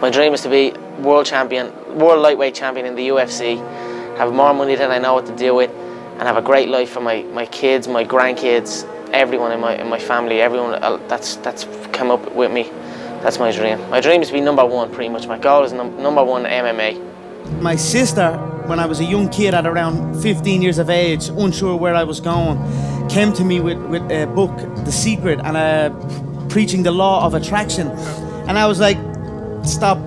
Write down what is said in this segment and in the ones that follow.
My dream is to be world lightweight champion in the UFC, have more money than I know what to do with, and have a great life for my kids, my grandkids, everyone in my family, everyone that's come up with me. That's my dream. My dream is to be number one, pretty much. My goal is number one MMA. My sister, when I was a young kid at around 15 years of age, unsure where I was going, came to me with a book, The Secret, and preaching the law of attraction. And I was like, stop,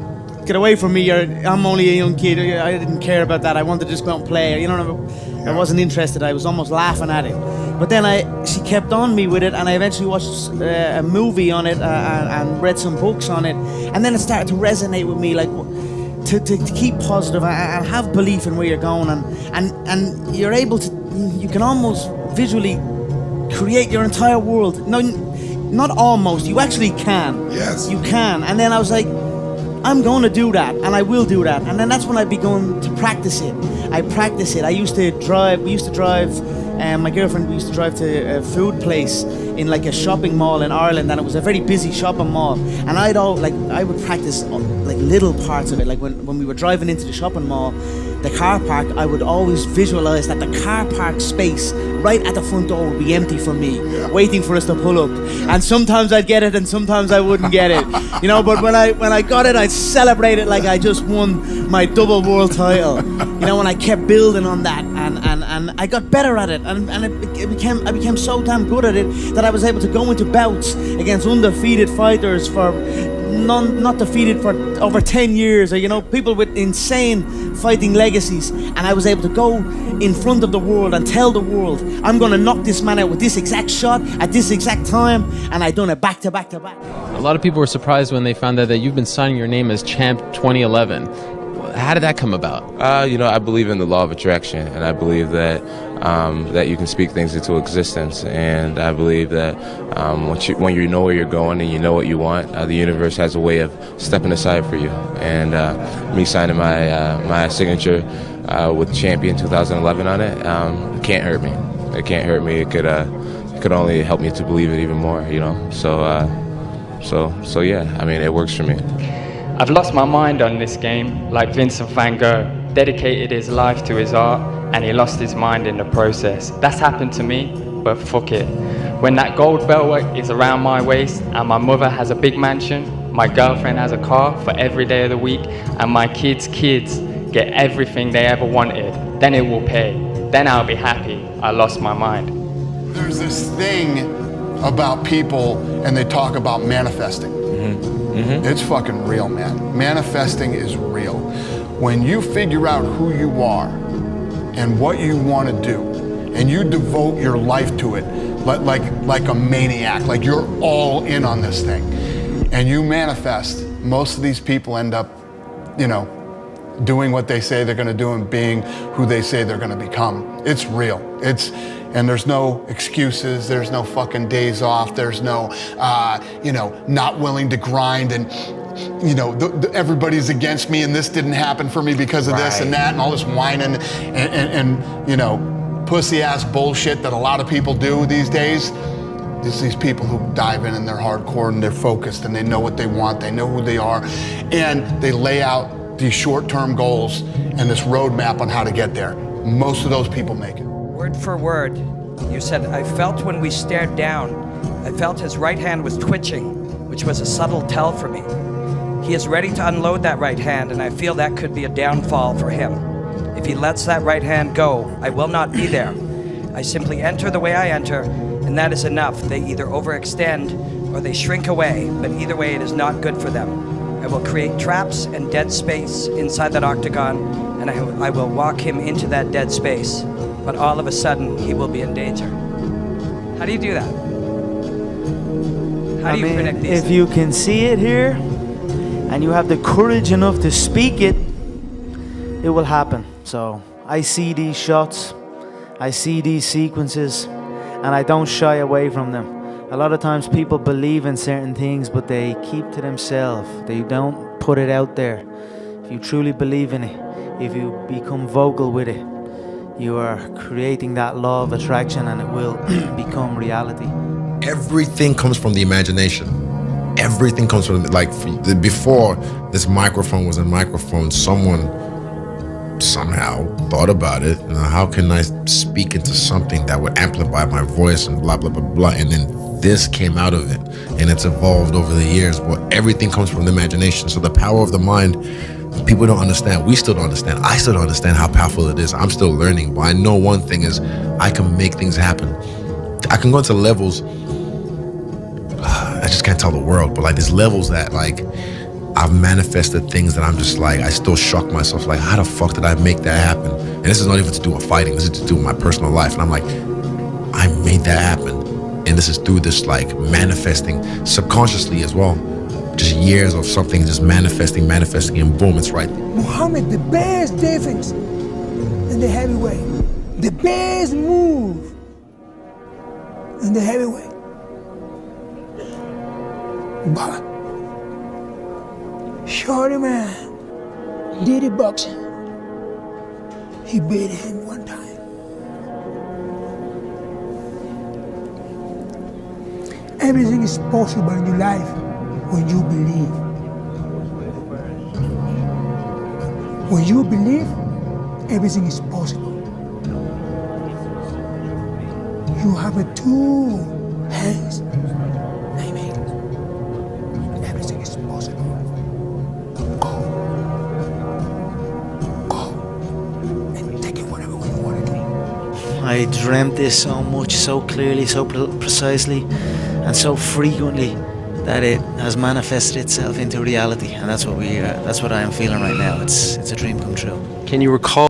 get away from me, I'm only a young kid, I didn't care about that, I wanted to just go out and play, I wasn't interested, I was almost laughing at it. But then she kept on me with it, and I eventually watched a movie on it and read some books on it, and then it started to resonate with me, like to keep positive and have belief in where you're going, and you're able to, you can almost visually create your entire world. No, not almost, you actually can. Yes. You can. And then I was like, I'm going to do that, and I will do that. And then that's when I began to practice it. I practice it. We used to drive, my girlfriend, we used to drive to a food place in like a shopping mall in Ireland, and it was a very busy shopping mall. And I would practice like little parts of it. Like when we were driving into the shopping mall, the car park, I would always visualize that the car park space right at the front door would be empty for me, waiting for us to pull up. And sometimes I'd get it, and sometimes I wouldn't get it. But when I got it, I'd celebrate it like I just won my double world title. When I kept building on that, and I got better at it, and I became so damn good at it that I was able to go into bouts against undefeated fighters for not defeated for over 10 years, or people with insane fighting legacies, and I was able to go in front of the world and tell the world, I'm going to knock this man out with this exact shot at this exact time, and I done it back to back to back. A lot of people were surprised when they found out that you've been signing your name as Champ 2011. How did that come about? I believe in the law of attraction, and I believe that that you can speak things into existence. And I believe that when you know where you're going and you know what you want, the universe has a way of stepping aside for you. And me signing my signature with Champion 2011 on it, it can't hurt me. It can't hurt me. It could only help me to believe it even more. So yeah. I mean, it works for me. I've lost my mind on this game, like Vincent van Gogh, dedicated his life to his art, and he lost his mind in the process. That's happened to me, but fuck it. When that gold belt is around my waist, and my mother has a big mansion, my girlfriend has a car for every day of the week, and my kids' get everything they ever wanted, then it will pay. Then I'll be happy I lost my mind. There's this thing about people, and they talk about manifesting. It's fucking real, man. Manifesting is real. When you figure out who you are and what you want to do, and you devote your life to it like a maniac, like you're all in on this thing, and you manifest, most of these people end up, doing what they say they're going to do and being who they say they're going to become. It's real. And there's no excuses, there's no fucking days off, there's no, not willing to grind, and, everybody's against me and this didn't happen for me because of this and that and all this whining and pussy ass bullshit that a lot of people do these days. There's these people who dive in and they're hardcore and they're focused and they know what they want, they know who they are, and they lay out these short-term goals and this roadmap on how to get there. Most of those people make it. Word for word, you said, I felt when we stared down, I felt his right hand was twitching, which was a subtle tell for me. He is ready to unload that right hand, and I feel that could be a downfall for him. If he lets that right hand go, I will not be there. I simply enter the way I enter, and that is enough. They either overextend or they shrink away, but either way it is not good for them. I will create traps and dead space inside that octagon, and I will walk him into that dead space. But all of a sudden, he will be in danger. How do you do that? How do you predict these things? If you can see it here, and you have the courage enough to speak it, it will happen. So I see these shots, I see these sequences, and I don't shy away from them. A lot of times people believe in certain things, but they keep to themselves. They don't put it out there. If you truly believe in it, if you become vocal with it, you are creating that law of attraction, and it will become reality. Everything comes from the imagination. Everything comes from, like, before this microphone was a microphone, someone somehow thought about it. You know, how can I speak into something that would amplify my voice and blah, blah, blah, blah. And then this came out of it, and it's evolved over the years. But everything comes from the imagination. So the power of the mind, people don't understand. We still don't understand. I still don't understand how powerful it is. I'm still learning. But I know one thing is I can make things happen. I can go into levels, I just can't tell the world, but like there's levels that like I've manifested things that I'm just like, I still shock myself, like how the fuck did I make that happen? And this is not even to do with fighting, this is to do with my personal life. And I'm like, I made that happen. And this is through this like manifesting subconsciously as well. Just years of something just manifesting, and boom, it's right. Muhammad, the best defense in the heavyweight. The best move in the heavyweight. But Shorty man did it boxing. He beat him one time. Everything is possible in your life when you believe. When you believe, everything is possible. You have two hands. I mean, everything is possible. Go. And take it whatever way you want to do. I dreamt this so much, so clearly, so precisely, and so frequently that it has manifested itself into reality, and that's what I am feeling right now. It's a dream come true. Can you recall